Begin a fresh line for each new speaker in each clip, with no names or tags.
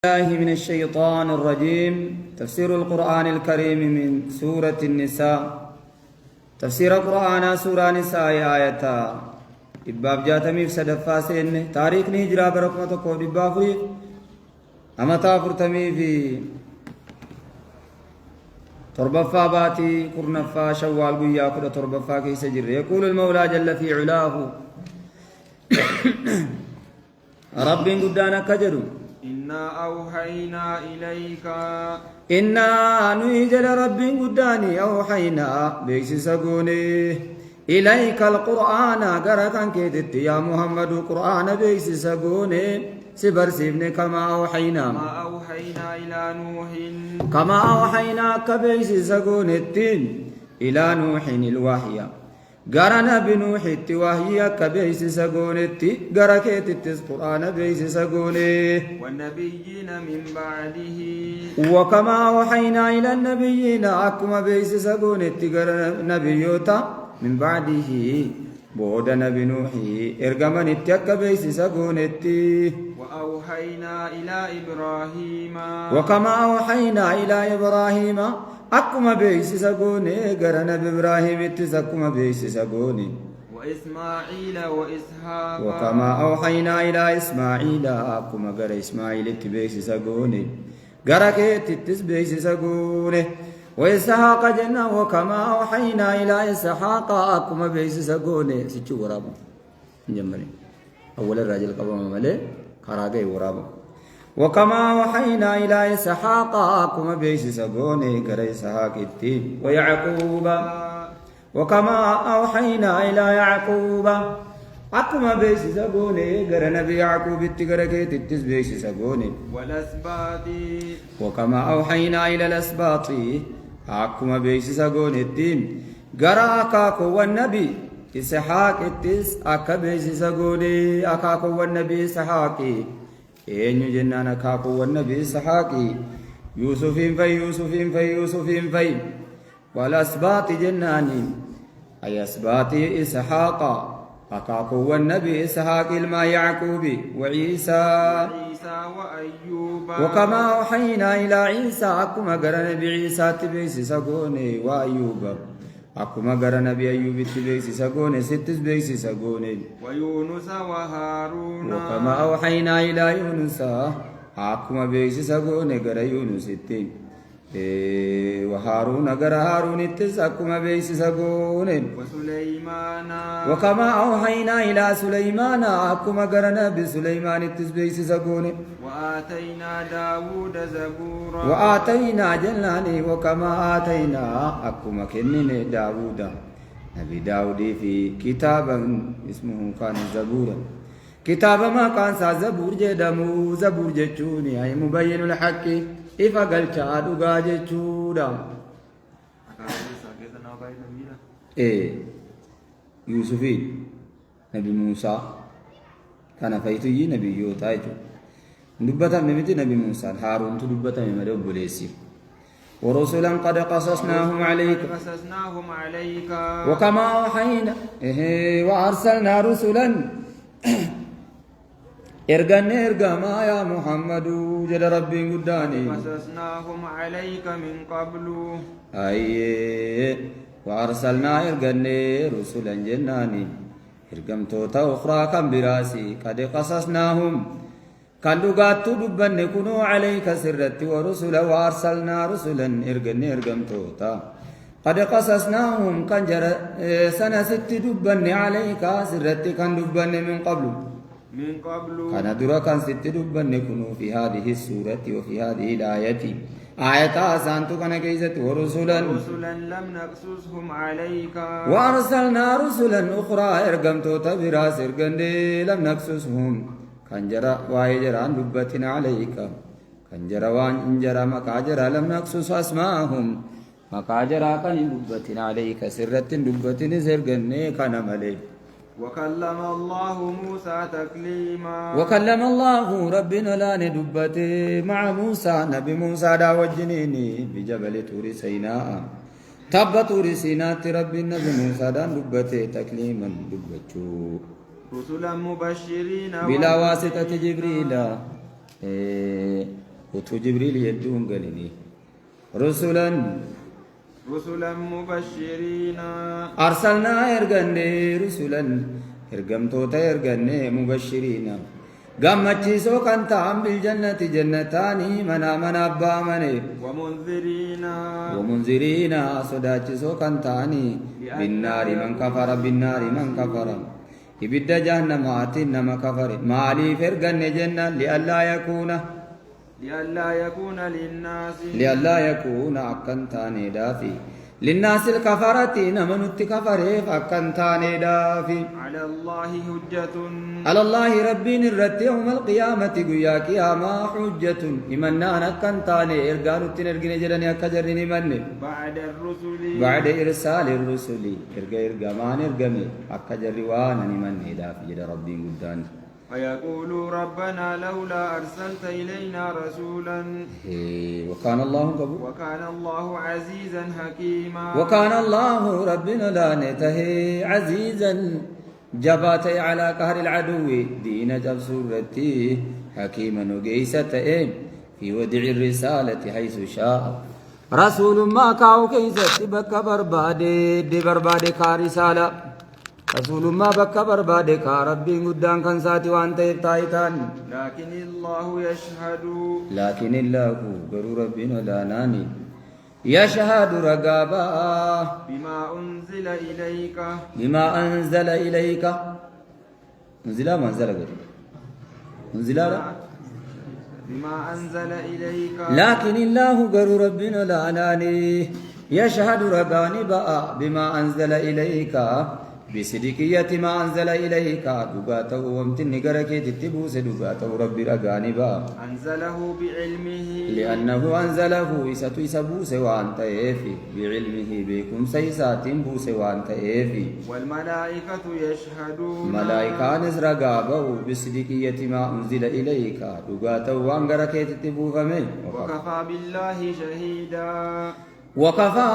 الله من الشيطان الرجيم. تفسير القرآن الكريم من سورة النساء. تفسير القرآن سورة النساء آية إباب جاتمي في سدفاسين تاريخ نهجرة بركمة قول إبافي أما تافرتمي في تربفا باتي قرنفا شوال قيا كل تربفا كي سجر. يقول المولى جل في علاه رب قدانا كجروا
إنا أوحينا إليك
إنا نيجل رب قداني أوحينا بيس سقوني إليك القرآن قرأكن كيدت يا محمد قرآن بيس سقوني سبر سيبني كما أوحينا
إلى نوح
كما أوحينا كبيس سقوني التين إلى نوح الوحي قرنا بنوح التوحي كبيس سقوني قرأكيت القرآن بيس سقوني
والنبيين من بعده
وكما أوحينا إلى النبيين أكما بيس سقون نبيوتا من بعده بود نبي نوحي إرقمن اتك بيس سقون
وأوحينا إلى إبراهيم
وكما أوحينا إلى إبراهيم أكما بيس سقون قرن بإبراهيم اتسكما بيس سقون
وإسماعيل وإسحاق
وكما أوحينا إلى إسماعيل أكما قر إسماعيل اتبيس سقون قركت التسبيس سقونه وإسحاق جنة وكما أوحينا إلى إسحاق أكما بيس سقونه سيتشو ورابا جمري أول الرجل قبام ملي خراقي ورابا وكما أوحينا إلى إسحاق أكما بيس سقونه قر إسحاق التين ويعقوب وكما أوحينا إلى يعقوب أكما بيس سقوني غير نبي يعقوب التقركيت التسبيس سقوني
والأسباط
وكما أوحينا إلى الأسباط أكما بيس سقوني الدين غرا أكاكو والنبي إسحاق التس أكا بيس سقوني أكاكو والنبي إسحاقي إن جنان أكاكو والنبي إسحاقي يوسفين في والأسباط جناني أي أسباط إسحاق أكاكو والنبي إسحاق الما يعقوب وعيسى
وأيوب
وكما أوحينا إلى عيسى أكما قرن بعيسى تبيس سقوني وأيوب أكما قرن بأيوب تبيس سقوني ستس بيس سقوني
ويونس وهارون
وكما أوحينا إلى يونس أكما بيس سقوني قرن يونس التين وهارون قر هارون اتسكما بيس سقون
وسليمان
وكما أوحينا إلى سليمان أكما قرنا بسليمان اتسبيس سقون
وآتينا داود زبورا
وآتينا جلاني وكما آتينا أكما كنن داود نبي داود في كتابا اسمه كان زبورا كتاب ما كان زبور جدمو زبور جتوني أي مبين الحق إفا قلت أدوغا جتودا يوسفي نبي موسى كان فايتي نبي يوتا دبتا ممتي نبي موسى هارون دبتا ممدو بوليسي ورسلا قد قصصناهم عليك وكما أوحينا وأرسلنا رسلا إرغما يا محمد جل ربي قداني
قصصناهم عليك من قبل
وأرسلنا إرغني رسلا جناني إرغمتوتا أخرى كم براسي قد قصصناهم كان لغاتو دبن كنو عليك سرت ورسلا وأرسلنا رسلا إرغني إرغمتوتا قد قصصناهم كان جرى سنة ست دبن عليك سرت كان دبن من قبل كان درا كان ست دبن نكونو في هذه السورة وفي هذه الآية آية أسانتو كان كيزت ورسلا
لم نقصصهم عليك
وأرسلنا رسلا أخرى إرقمتو تبراس إرقندي لم نقصصهم كان جرا وايجران دبتنا عليك كان جرا وان جرا مكاجرا لم نقصص أسماءهم مكاجرا كان دبتنا عليك سرت دبتنا سرقني كان مليك
وكلم الله موسى تكليما
وكلم الله ربنا لا ندبته مع موسى نبي موسى دا وجنيني بجبل طور سيناء تب طور سيناء رب النبي موسى دا دبته تكليما دبتشو
رسلا مبشرين
بلا واسطة جبريل وتو جبريل يدون قالني
رسلا مبشرين
أرسلنا إرغني رسلا إرغمتوتا إرغني مبشرين gammachiisoo kan ta'an biljannati jannataani mana abbaa amane wamunziriina sodaachisoo kan ta'ani binnaari man kafara ibidda jahannamaatiin nama kafare maaliif erganne jennaan liallaa yakuuna akkan taaneedhaafi للناس الكفرة نمنت كفره فكن تاني دافي على الله ربي نرد يوم القيامة قياك يا ما حجة إمنا نكن تاني إرقان التنرقين جلني أكجرني من بعد إرسال الرسل إرقامان إرقامي أكجر وانا من دافي جل ربي قدان
فيقول ربنا لولا أرسلت إلينا رسولا
وكان
الله عزيزا حكيما
وكان الله ربنا لا نتهي عزيزا جباتي على قهر العدو دين جب سورتي حكيما وقيسة في ودع الرسالة حيث شاء رسول ما كاو كيست بك بربادي كارسالة رسول ما بك بربادي كاربي قدان كان ساتي وانت يبتايتان لكن الله قروا ربنا لا ناني يشهد رقابا
بما أنزل
إليك أنزل ما أنزل قد أنزل
بما أنزل إليك
لكن الله قروا ربنا لا ناني يشهد رقاني بما أنزل إليك بصدقية ما أنزل إليك دقاته ومتن قركي تتبوس دقاته ربي رقاني
أنزله بعلمه
لأنه أنزله إساتو إسابوس وأنت إيفي بعلمه بكم سيسات بوس وأنت إيفي
والملائكة يشهدون
ملائكة نزرقابه بصدقية ما أنزل إليك دقاته وأنقركي تتبوس
وكفى بالله شهيدا
وكفى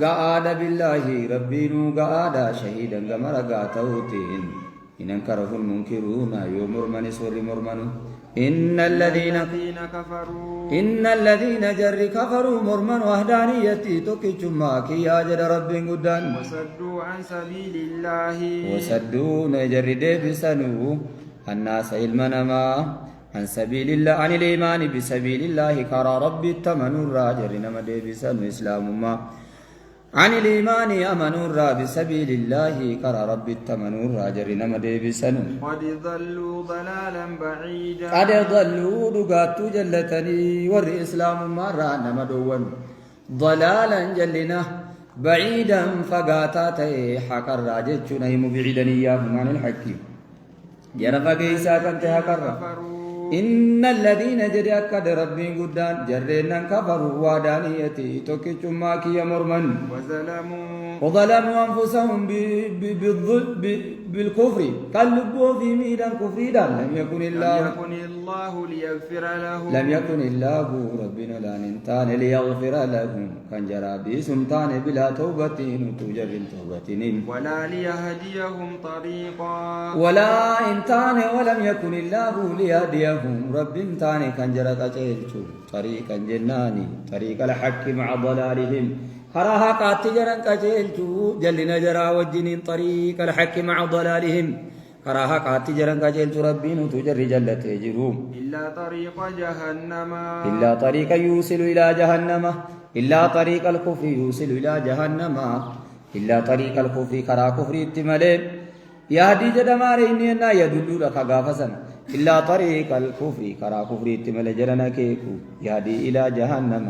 قعاد بالله ربي نو قعاد شهيدا قمر قاتوتين إن أنكره المنكرون يوم مرمن سور مرمن إن الذين جر كفروا مرمن وحدانيتي تكجما كي ياجد رب قدان
وصدوا عن سبيل الله
وصدوا نجر ديبسنو الناس المنما عن سبيل الله عن الإيمان بسبيل الله كرى ربي التمنور راجر نما ديبسن إسلام ما عن الإيمان أمنور بسبيل الله كرى ربي التمنور راجر نما ديبسن
قد ضلوا ضلالا بعيدا
قد ضلوا دقاتو جلتني ور إسلام ما را نما دون ضلالا جلنا بعيدا فقاتاتي حكر راجر نيم بعيدا إياهم عن الحكيم جرى فقيسا كنت حكر إن الذين جري أكد ربي قدان جرينا كفروا وادانيتي توكيشما كي مرمن وظلموا أنفسهم بالكفر قلبوا في ميدان كفريدا لم يكن
الله ليغفر لهم
لم يكن الله ربنا لا ننتان ليغفر لهم كان جرابي سمتان بلا توبة توجب توبة
ولا ليهديهم طريقا
ولا انتان ولم يكن الله ليهديهم رب انتان كان جرات أجيلتو طريقا جناني طريق الحق مع ضلالهم خراها قاتجران كجيلتو جلنا جرا وجنين طريق الحق مع ضلالهم خراها قاتجران كجيلتو ربين تجري جلت يجروم
إلا
طريق يوصل إلى جهنم إلا طريق الكفر يوصل إلى جهنم إلا طريق الكفر خرا كفر اتمالين يهدي جدمارين يدلو لك غافسا إلا طريق الكفر خرا كفر اتمال جرنا كيكو يهدي إلى جهنم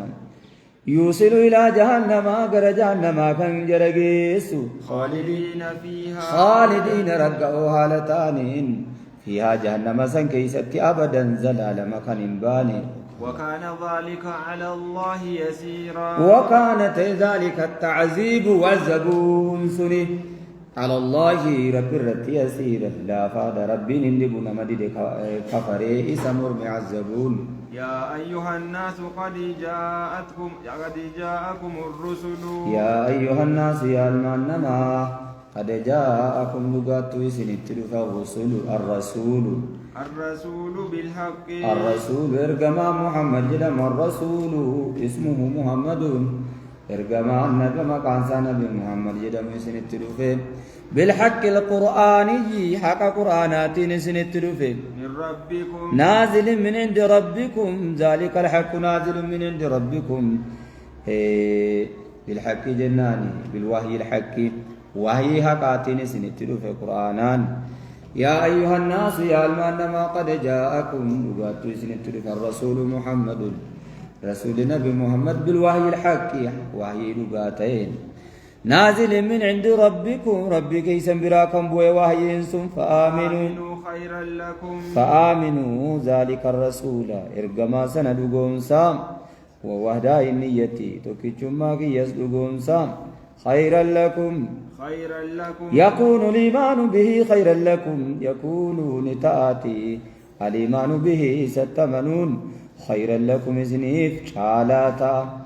يوصل إلى جهنم غير جهنم كان جرجيسو خالدين رجعوا حالتانين فيها جهنم سن كيست أبدا زلال مكان باني
وكان ذلك على الله يسيرا
وكانت ذلك التعذيب والزبون سني على الله رب الرت يسيرا لا فاد ربي نندبنا مدد كفري اسمر مع الزبون
يا أيها الناس قد جاءكم الرسل
يا أيها الناس يا المنما قد جاءكم لغاتو سنتلف
الرسول بالحق
الرسول إرجما محمد جدم الرسول اسمه محمد إرجما النبي ما كان نبي محمد جدم سنتلف بالحق القرآني حق قرآنات سنتلف
من ربكم
نازل من عند ربكم ذلك الحق نازل من عند ربكم بالحق جناني بالوحي الحق وحي حقاتين سنتلو في قرآنان يا أيها الناس يا المعنى قد جاءكم لغاتو سنتلو في الرسول محمد رسول نبي محمد بالوحي الحق وحي لغاتين نازل من عند ربكم ربك يسنبراكم بوي وحي انسم فآمنوا
خيرا لكم
فآمنوا ذلك الرسول إرقما سندقون سام ووحدا النية تكتشما كي يسدقون سام خيرا لكم يكون الإيمان به خيرا لكم يكون نتاتي الإيمان به ستمنون خيرا لكم إذنيف شالاتا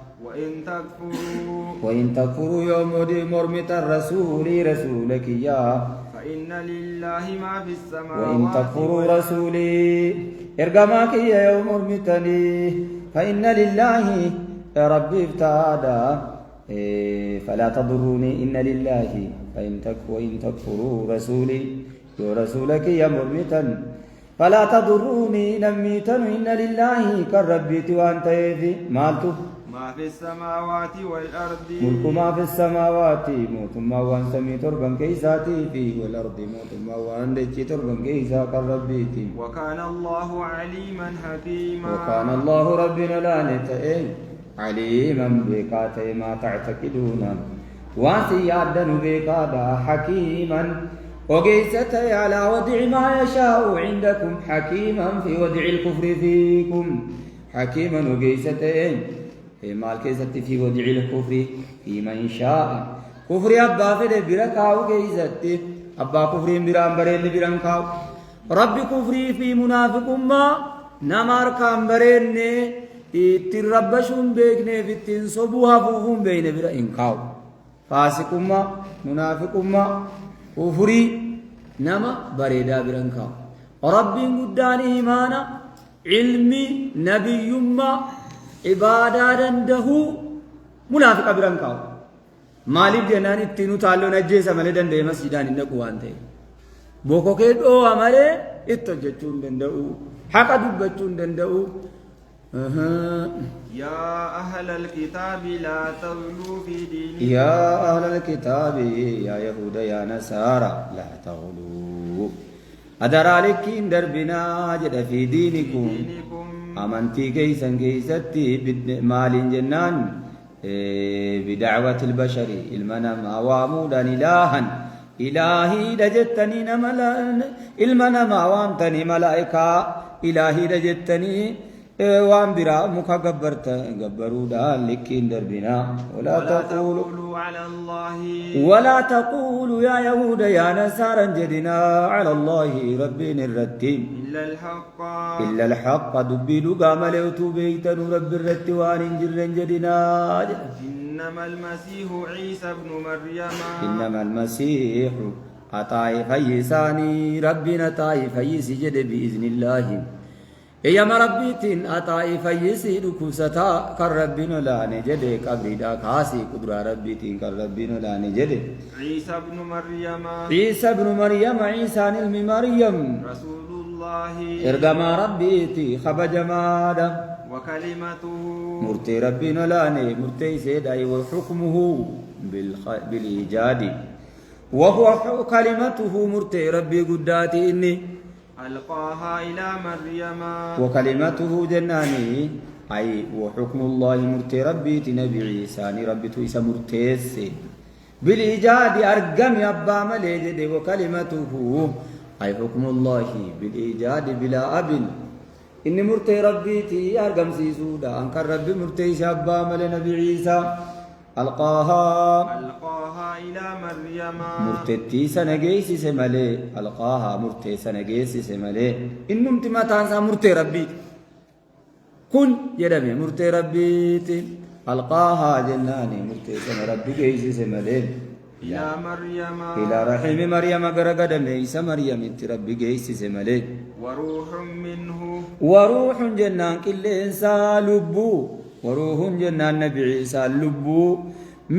وإن تكفروا يوم دي مرمت الرسول رسولك يا
فإن لله ما في السماوات
وإن تكفروا رسولي إرقماك يا يوم مرمتني فإن لله يا ربي افتادا فلا تضروني إن لله وإن تكفروا رسولي ورسولك يا مرمتا فلا تضروني نميتا إن لله كالربيت وأنت في مالتو
ما في السماوات والأرض
ملك ما في السماوات موت ما وان سمي تربن كيساتي في والأرض موت ما وان دجي تربن كيسا كالربيتي
وكان الله عليما حكيما
وكان الله ربنا لا نتئ عليما بكاتي ما تعتقدون واسي يعدن بكادا حكيما وقيستي على ودع ما يشاء عندكم حكيما في ودع الكفر فيكم حكيما وقيستي مال كيستي في ودع الكفر في من شاء كفر أبا في بركاو كيستي أبا كفر برام برين برام كاو ربي كفري في منافق ما نمار كام برين اتربشون بيكني في التنصبوها فوهم بين برين كاو فاسق ما منافق ما كفري نما بريدا برين كاو ربي قداني إيمانا علمي نبي ما عبادة عنده منافق بران كاو مالك جنان اتنو تعالو نجيسا ملي دنده مسجدان انكو وانته بوكو كيدو عمله اتججون دندو حقا دبجون دندو
يا أهل الكتاب لا تغلوا في دينكم
يا أهل الكتاب يا يهود يا نصارى لا تغلوا أدرى لكين دربنا جد في دينكم أمنتي كيسن كيستي مال جنان بدعوة البشر المنام أوامودا إلها إلهي دجتني نملان المنام أوامتني ملائكة إلهي دجتني وان برا مكا قبرودا لكين دربنا
ولا تقولوا على الله
ولا تقولوا يا يهود يا نصارى جدنا على الله ربنا الرتين إلا الحق دبيلو قام ليوتو بيتن رب الرتوان جرن جدنا
إنما المسيح عيسى ابن مريم
إنما المسيح أطاي فيساني ربنا طاي فيسي جد بإذن الله يا مربيتين أطاي فيسي ركوستا كربنا لا نجد قبردا كاسي قدرة ربيتين كربنا لا نجد
عيسى ابن مريم
عيسى ابن مريم عيسى علم مريم
رسول الله
إرجما ربيتي خبج مادا
وكلمته
مرتي ربنا لا مرتي سيداي وحكمه بالإيجاد وهو كلمته مرتي ربي قداتي إني
ألقاها إلى مريم
وكلمته جناني أي وحكم الله مرتي ربي نبي عيسى ربي تويس مرتيس بالإيجاد أرقم يبا مليجد وكلمته أي حكم الله بالإيجاد بلا أب إن مرتي ربي تي أرقم سيسودا أنكر ربي مرتي شابا ملي نبي عيسى ألقاها
إلى مريم
مرتتي سنجيسي سمالي ألقاها مرتي سنجيسي سمالي إنم تماتان مرتي ربي كن يدمي مرتي ربي ألقاها جناني مرتي سن ربي جيسي سمالي
إلى مريم
إلى رحم مريم غرغد ليس مريم انت ربي جيس ملي
وروح منه
وروح جنان كل إنسان لبو وروح جنان نبي عيسى لبو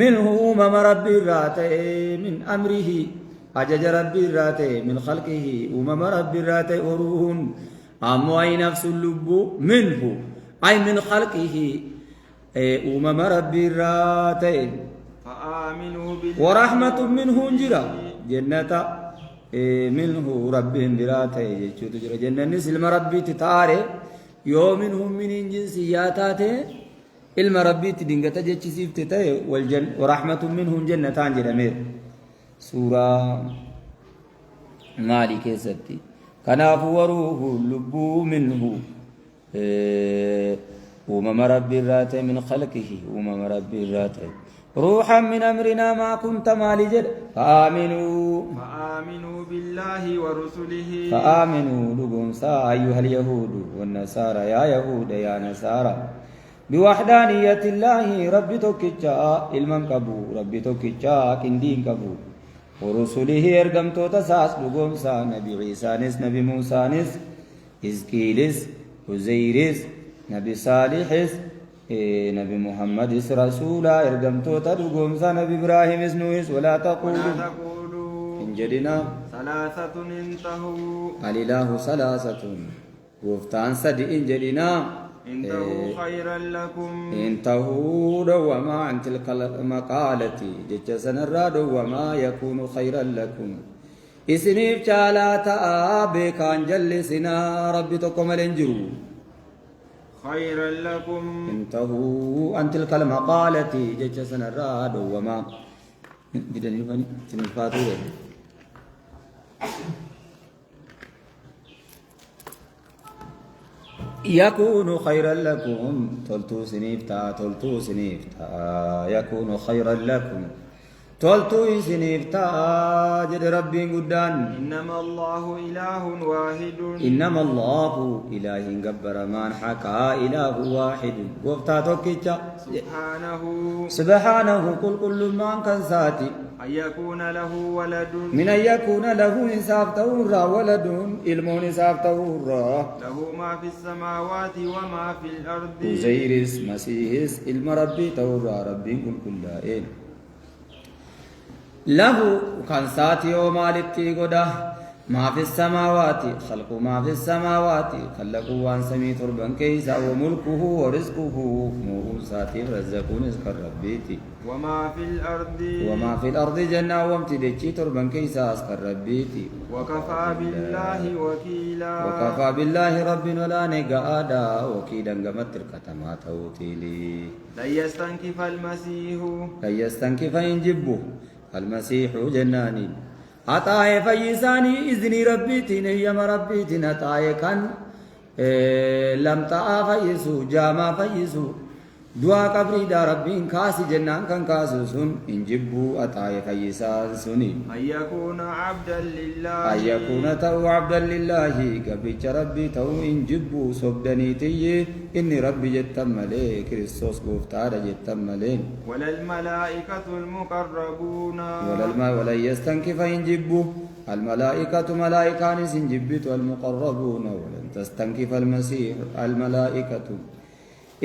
منه أمم ربي راتي من أمره أجج ربي راتي من خلقه أمم ربي راتي وروح أمو أي نفس اللبو منه أي من خلقه أمم ربي راتي
فآمنوا بالله
ورحمة منه جرا جنة منه ربي براته يجوت جرا جنة نسلم ربي تتاري يوم منهم من جنسياتاته علم ربي تدينغتا جيسيف تتاي والجن ورحمة منهم جنتان جرمير سورة مالي كيستي كناف وروح لبو منه أمم ربي راته من خلقه أمم ربي راته روحا من أمرنا ما كنت مالي جد
فآمنوا بالله ورسله
فآمنوا لقوم سا أيها اليهود والنصارى يا يهود يا نصارى بوحدانية الله ربي توكيتشا علما كبو ربي توكيتشا كندين كبو ورسله ارقم توتساس لقوم سا نبي عيسى نس نبي موسى نس إزكيلس وزيرس نبي صالحس نبي محمد رسولا ارقم توتا لقوم سا نبي إبراهيم اسنويس ولا تقولوا إن جدنا
ثلاثة انتهوا
الإله ثلاثة وفتان سد إن جدنا
انتهوا خيرا لكم
انتهوا دوما عن تلك المقالة جج سنرى دوما يكون خيرا لكم إسنيف جالاتا بكان جلسنا ربي تقوم الانجرو
خيرا لكم
انتهوا عن تلك المقالة جج سنرى دوما جدني فاني تنفاتو يكون خيرا لكم تلتو سنيفتا يكون خيرا لكم تلتو سنيفتا جد ربي قدان
إنما الله إله واحد
إنما الله إله قبر من حكى إله واحد وفتا توكيتشا سبحانه كل من كان ساتي
أن يكون له ولد
من أن يكون له إنساف تورا ولد علم إنساف تورا
له ما في السماوات وما في الأرض
وزيرس مسيحس علم ربي تورا ربي كل إن له كان ساتي ومالتي قده ما في السماوات خلق ما في السماوات خلقوا وان سمي تربا كيسا وملكه ورزقه موساتي رزقون اسك ربيتي وما في الأرض جنة وامتدتشي تربا كيسا اسك ربيتي
وكفى بالله وكيلا
وكفى بالله رب ولا نقادا وكيلا قمت الكتما توتيلي
لن يستنكف المسيح
لن يستنكف ينجبه المسيح جناني أتاي فيساني إذني ربيتي نيم ربيتي نتاي كان لم تأ فيسو جاما فيسو دعا قبري دا ربين كاسي جنان كان كاسو سن إنجبو أتاي فيسان سني
أن يكون عبدا لله
أن يكون تو عبدا لله قبيت ربي تو إنجبو صبدني تي إني ربي جتملي كريستوس قفتار جتملي
ولا الملائكة المقربون
ولا يستنكف إنجبو الملائكة ملائكان سنجبت والمقربون ولن تستنكف المسيح الملائكة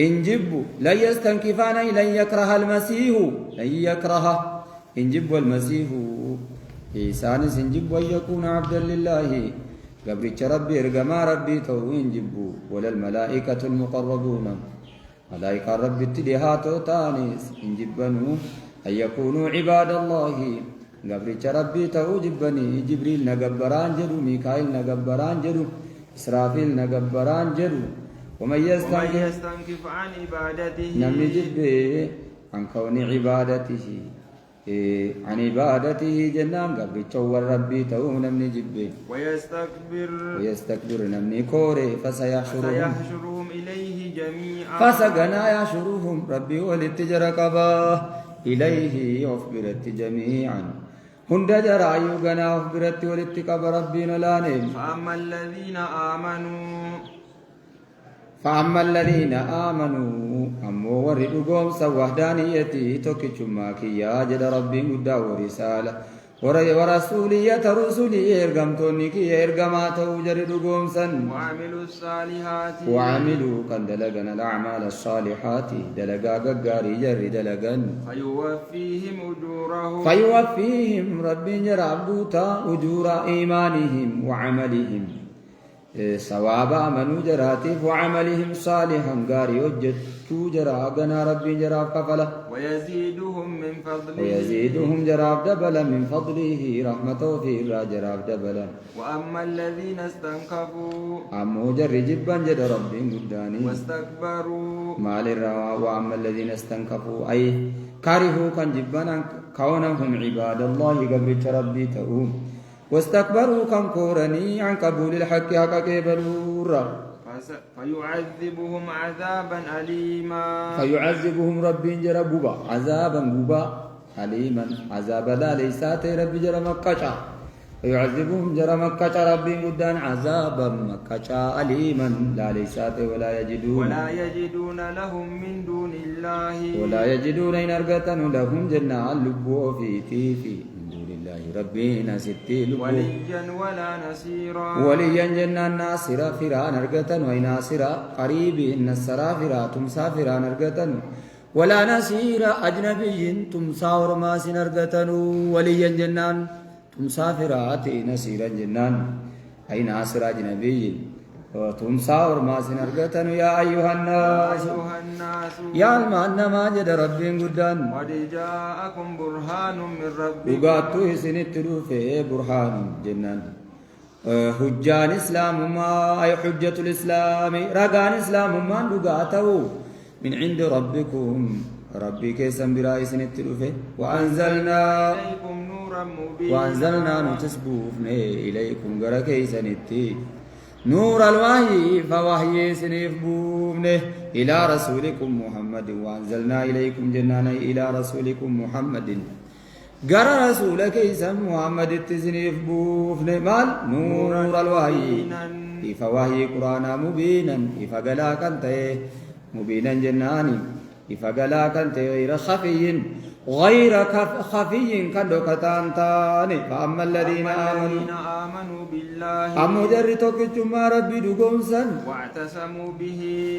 إنجبوا لا يستنكفان لن يكره المسيح لن يكره إنجب المسيح إيسان سنجب ويكون عبدا لله قبرت ربي ارقما ربي تو إنجبوا ولا الملائكة المقربون ملائكة ربي اتدهاتو تانيس إنجبنوا أن يكونوا عباد الله قبرت ربي تو جبني جبريل نقبران جدو ميكائيل نقبران جدو إسرافيل نقبران جدو ومن
يستنكف عن عبادته
نمي جبه عن كون عبادته عن عبادته جنان قبل تشور ربي تو نمي جبه ويستكبر نمي كوري
فسيحشرهم إليه جميعا
فسقنا يحشرهم ربي ولتجر قبا إليه أخبرت جميعا هند جرى يوغنا أخبرت ولتقب ربي نلاني فأما الذين آمنوا أمو وردقهم سوهدانيتي توكيشما كيا جد ربي مدى ورسالة ورسولية رسولي إرقمتوني كي إرقماتو جردقهم سن
وعملوا الصالحات
وعملوا كان دلقنا الأعمال الصالحات دلقا ققاري جر دلقن فيوفيهم ربي جراب دوتا أجور إيمانهم وعملهم سوابا منو جراتيف وعملهم صالحا قاري وجد جرا قنا ربي جراب كفلا ويزيدهم جراب دبلا من فضله رحمته في جراب دبلا
وأما الذين استنكفوا
أمو جر جبا جد ربي قداني
واستكبروا
مال الروا وأما الذين استنكفوا أي كارهوا كان جبنا كونهم عباد الله قبل ربي تؤوم واستكبروا كم كورني عن قبول الحق حق كبرورا
فيعذبهم عذابا أليما
فيعذبهم ربي جرى بوبا عذابا بوبا أليما عذابا لا ليسات ربي جرى مكشا فيعذبهم جرى مكشا ربي قدان عذابا مكشا أليما لا ليسات ولا
يجدون لهم من دون الله
ولا يجدون إن أرقتن لهم جنة اللبو في تيفي ربنا ستي
وليا ولا نصيرا
وليا جنة ناصرا فران أرقتن ويناصرا قريب إن السرافرا تمسافرا أرقتن ولا نصيرا أجنبي تمساور ماس أرقتن وليا جنان تمسافرا نصيرا جنان أي ناصرا أجنبي وتمساور ماس أرقتن يا أيها الناس يا المان ما جد ربي قدان
قد جاءكم برهان من ربكم
وقاتو سنت في برهان جنان حجان إسلام ما أي حجة الإسلام رقان إسلام ما لقاتو من عند ربكم ربي كيسن براي سنت في وأنزلنا
إليكم نورا مبينا
وأنزلنا نتسبوفنا إليكم غرا كيسنتي نور الوحي فوحي سنيف بومنه إلى رسولكم محمد وأنزلنا إليكم جنانا إلى رسولكم محمد قرى رسولك اسم محمد التسنيف بوفنه مال نور الوحي فوحي قرآن مبينا فقلا كنته مبينا جناني فقلا كنته غير خفي كندو كتانتاني فأما الذين
آمنوا بالله
أمو جرتك جمع ربي دقومسا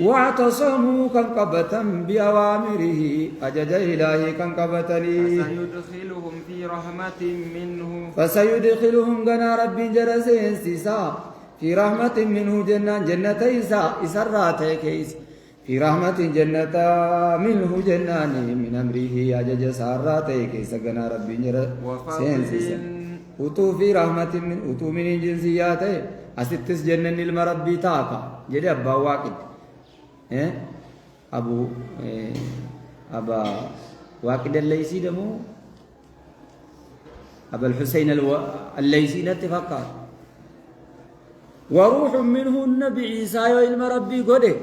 واعتصموا كم قبتا بأوامره أجج إلهي كم قبتني فسيدخلهم قنا ربي جرسين سيسا في رحمة منه جنة إسراتي كيس في رحمة جنة منه جنان من أمره أجج ساراتي كيس قنا ربي جرسين سيسا أتو في رحمة من أتو من جنسياته أستس جنن المربي تاكا جدي أبا واقد أبا واقد الليسي دمو أبا الحسين الليسي نتفقا وروح منه النبي عيسى المربي قده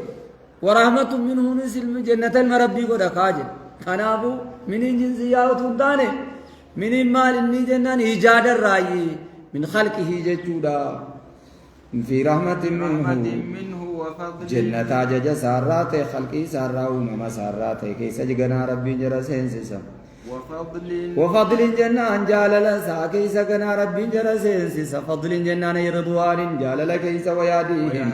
ورحمة منه نسل جنة المربي قده كاجل خنابو من جنسياته دانه من مال النجنان إيجاد الرأي من خلقه جدودا في رحمة منه
وفضل
جنة جج سارات خلقي ساراو مما سارات كيس جنا ربي جرى سينسسا وفضل جنة جال لسا كيس جنا ربي جرى سينسسا فضل جنة رضوان جال لكيس ويهديهم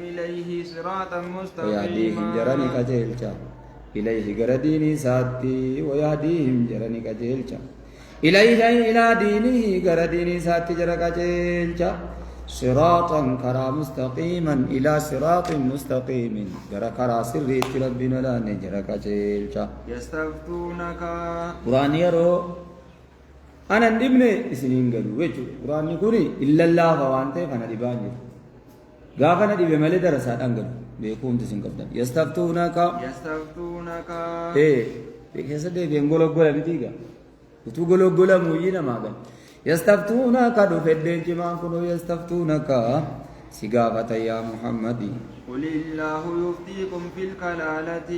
إليه صراطا مستقيما
ويهديهم جرني كجيلشا إليه جرديني ساتي ويهديهم جرني كجيلشا إليه إلى دينه قرديني ساتي جركجيلشا صراطا كرا مستقيما إلى صراط مستقيم جركرا سري ربنا لا نجركجيلشا
يستفتونك
قرآن يرو أنا ندمني إسنين قالوا وجو قرآن يقولي إلا الله فوانته فندباني غافنا دي بملي درسات أنقل بيكون تسين قبضان يستفتونك بكيسة دي بينقلوا قولا بتيجا وتقولوا قولا موجينا ماغن يستفتونك دفدين جمان كنو يستفتونك سقافة يا محمد
قل الله يفتيكم في الكلالة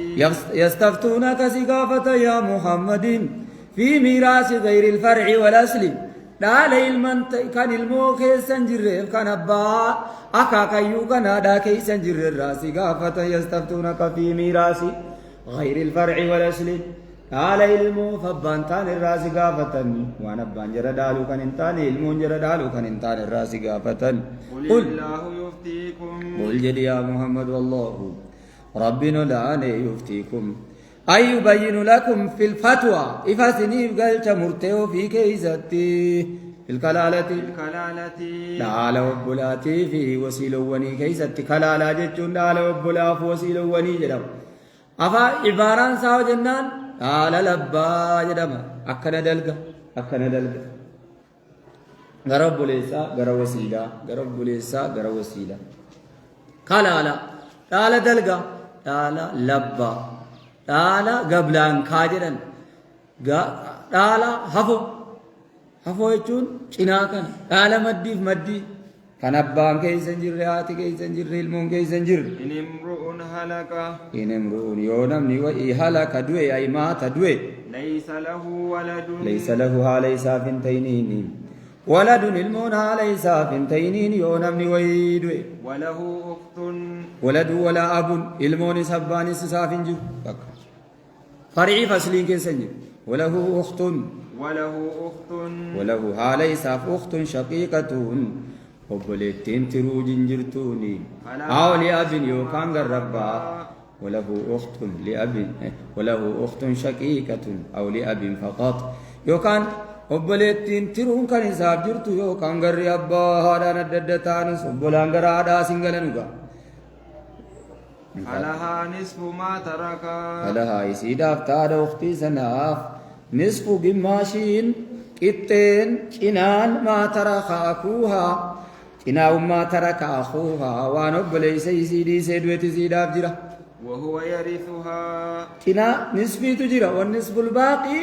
يستفتونك سقافة يا محمد في ميراث غير الفرع والأصل dhaala ilman kan ilmoo keessan jirreef kan abbaa akaakayyuu kan haadhaa keessan jirrerraa si gaafatan yastaftuunaka fi miiraasi gayri ilfarci walasli dhaala ilmoo fabbaan taan irraa si gaafatan waan abbaan jara dhaaluu kan hin taane ilmoon jara dhaaluu kan hin taane irraa si gaafatan qul jedhi yaa muhammad wallahu rabbino laane yuftiikum أي يبين لكم في الفتوى إفاسني قلت مرتئو في كيزتي في الكلالة دعالة وبلاتي في وسيلوني كيزتي كلالة جتون دعالة وبلا في وسيلوني جدم أفا عباران ساو جنان دعالة لبا جدم أكنا دلقا غرب بليسا غرب وسيلة غرب بليسا غرب وسيلة كلالة دعالة دلقا دعالة لبا dhaala gablaan kaa jedhan dhaala hafoo jechuun cinaa kana dhaala maddiif maddii kan abbaan keessa hin jirre haati keessa hin jirre ilmoon keessa hin jirre in imru'un yoo namni wa'ii halaka du'e ay maata du'e laysa lahu haala isaaf hin ta'iniin waladun ilmoon haala isaaf hin ta'iniin yoo namni wa'ii du'e waladu walaa abun ilmoonis abbaanis isaaf hin jiru فرعي فصلين كيسنجر وله أخت وله هالي ساف أخت شقيقة وبلتين ترو جنجرتوني أو لأب يوكان الربا وله أخت لأب وله أخت شقيقة أو لأب فقط يوكان وبلتين ترو كان ساف جرتو يوكان الربا هذا نددتان سبلان غرادا سنغلنوغا
فلها نصف ما ترك
فلها يسيداف تاد أختي سناف نصف قماشين كتين كنان ما ترك أخوها كناو ما ترك أخوها وانب ليس يسيدي سيدوة سيداف جرا
وهو يرثها
كنا نصفي تجرا والنصف الباقي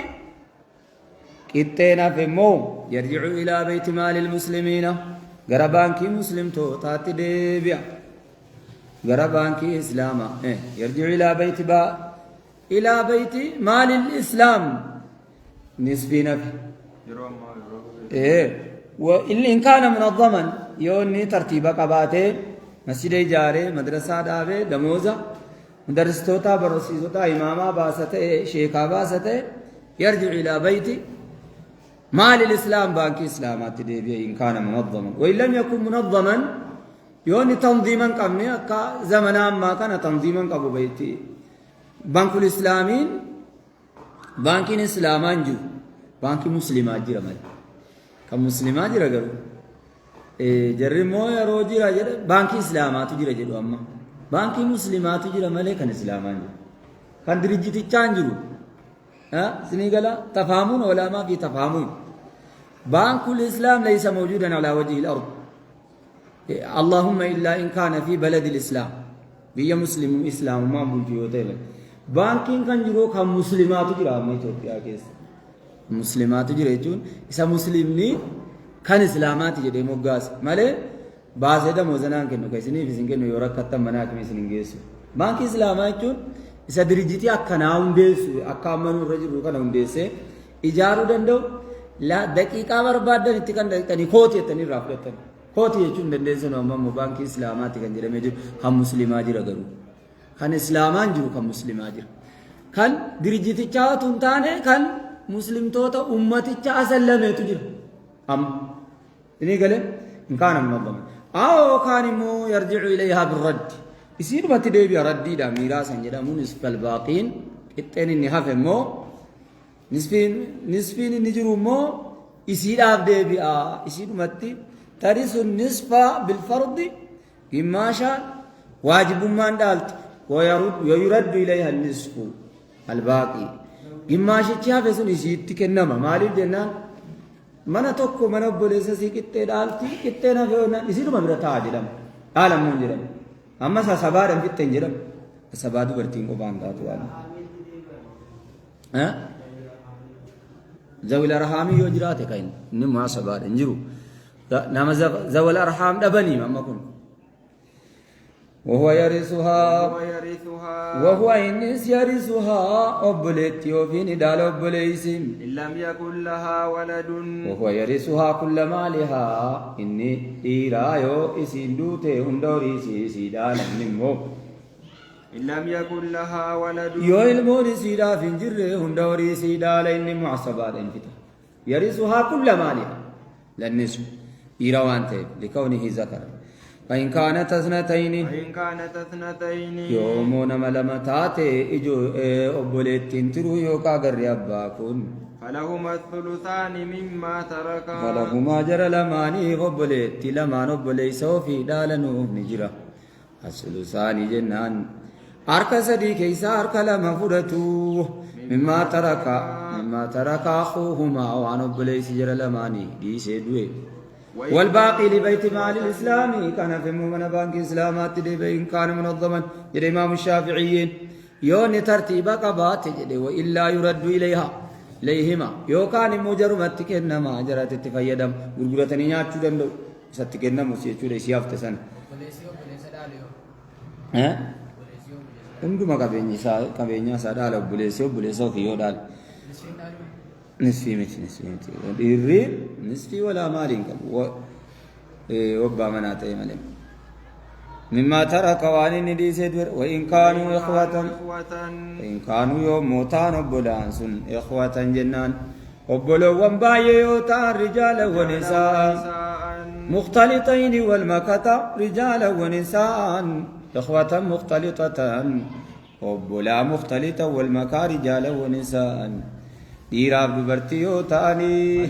كتين فمو يرجع إلى بيت مال المسلمين غربانكي مسلم تو تاتي ديبيا غربانكي إسلاما يرجع إلى بيت مال الإسلام نسبين فيه وإن كان منظما يوني ترتيب قباته مسجد جاري مدرسة دابه دموزة مدرستوتا برسيسوتا إماما باسته شيخا باسته يرجع إلى بيت مال الإسلام بانكي إسلامات ديبه إن كان منظما وإن لم يكن منظما يوني تنظيما قبني أكا زمنا ما كان تنظيما قبو بيتي بانك الإسلامين بانك الإسلامان جو بانك مسلمات جرى مالي كمسلمات جرى قرو جرى مو يرو جرى جرى بانك إسلامات جرى جرى أما بانك مسلمات جرى مالي كان إسلامان جو كان درجتي چان جرو سنيقلا تفهمون ولا ما في تفهمون بانك الإسلام ليس موجودا على وجه الأرض اللهم إلا إن كان في بلد الإسلام بيا مسلم إسلام ما بوجوده بانكين كان جرو كم مسلمات جرا ما إثيوبيا كيس مسلمات جرا يجون إسا مسلمني كان إسلامات جرا موجاس ماله بعض هذا موزنان كنو كيسني في سنكنو يورا كتام مناك ميسنين جيسو بانك إسلامات يجون إسا درجتي أكناون ديسو أكامنو رجل كناون ديسه إجارو دندو لا دقيقة بربادة نتكلم تاني خوتي تاني رافلة تاني خوتي يجون دندسون أمام بانك إسلامات كان جرا ميجو هم مسلمات جرا قرو كان إسلامان جرو كم مسلمات جرا كان درجتي چاو تونتانه كان مسلم توتا أمتي چا سلمه تجرا أم إني قاله إن كان منظم أو كان مو يرجع إليها بالرد يصير ما تدي بيردي دا ميراث جدا مو نصف الباقين التاني نهاف مو نصفين نجرو مو يصير أبدي بيا يصير متي ترث النصف بالفرض قماشا واجب ما دالت ويرد إليها النصف الباقي قماشا تشاف يسون يصير تكنما مالي جنان mana tokko mana obboleessa sii qixxee dhaalti qixxee na fe'oona isinuma bira ta'a jedhama dhaalamuun jedhama amma sasabaadhaan fixxeen jedhama sasabaa dubartiin qofaan taatu waan zawil arhaamii yoo jiraate kan inni maa sabaadhaan jiru nama zawil arhaam dhabanii amma kun وهو يرثها
وهو يرثها
وهو إنس يرثها أبلت يوفين دال أبليسم
إن لم يكن لها ولد
وهو يرثها كل مالها إني إيرايو إسندوته هندوري سيدال نمو
إن لم يكن لها ولد
يو المون سيدا فنجر هندوري سيدال إني معصبات انفتا يرثها كل مالها للنسو إيراوان تيب لكونه ذكر فإن كانت اثنتين يومون ملمتاتي إجو أبوليتين ترو يوكا غري أباكون
فلهما الثلثان مما ترك
فلهما جرى لماني أبوليتي لمان أبوليسو في دالنو نجرة الثلثان جنان أركا سدي كيسا أركا لما فرتو مما ترك أخوهما وعن أبوليس جرى لماني دي سيدوي والباقي لبيت مال الإسلام كان في من بانك إسلامات إن كان منظما جدي إمام الشافعيين يون ترتيب قبات جدي وإلا يرد إليهما يو كان مجرمت كنما جرات تفيدم غرغرتني نياچو دندو ستكننا مسيچو دي سيافتسن ها عندما قبينيا سادال بوليسو كيو دال نسفي ديرين نسفي ولا مالين وبا مناطق ملم مما ترك وانين دي سدور وإن كانوا إخوة وإن كانوا يوم موتان وبلان سن إخوة جنان وبلو ومبايا يوتان رجالا ونساء مختلطين والمكتا رجالا ونساء إخوة مختلطة وبلا مختلطة والمكا رجالا ونساء ديراب دبرتيو تاني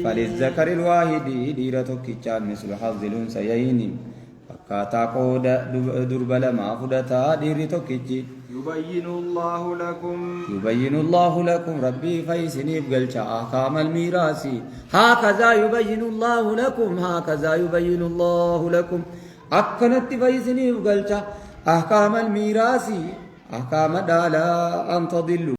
فللذكر الواحد ديرتو كيچان مثل حظ الأنثيين فكاتا قودا درب لما فدتا ديرتو كيچي يبين الله لكم ربي فيسني بقلچا أحكام الميراث هكذا يبين الله لكم أكنت فيسني بقلچا أحكام الميراث أحكام دالا أن تضلوا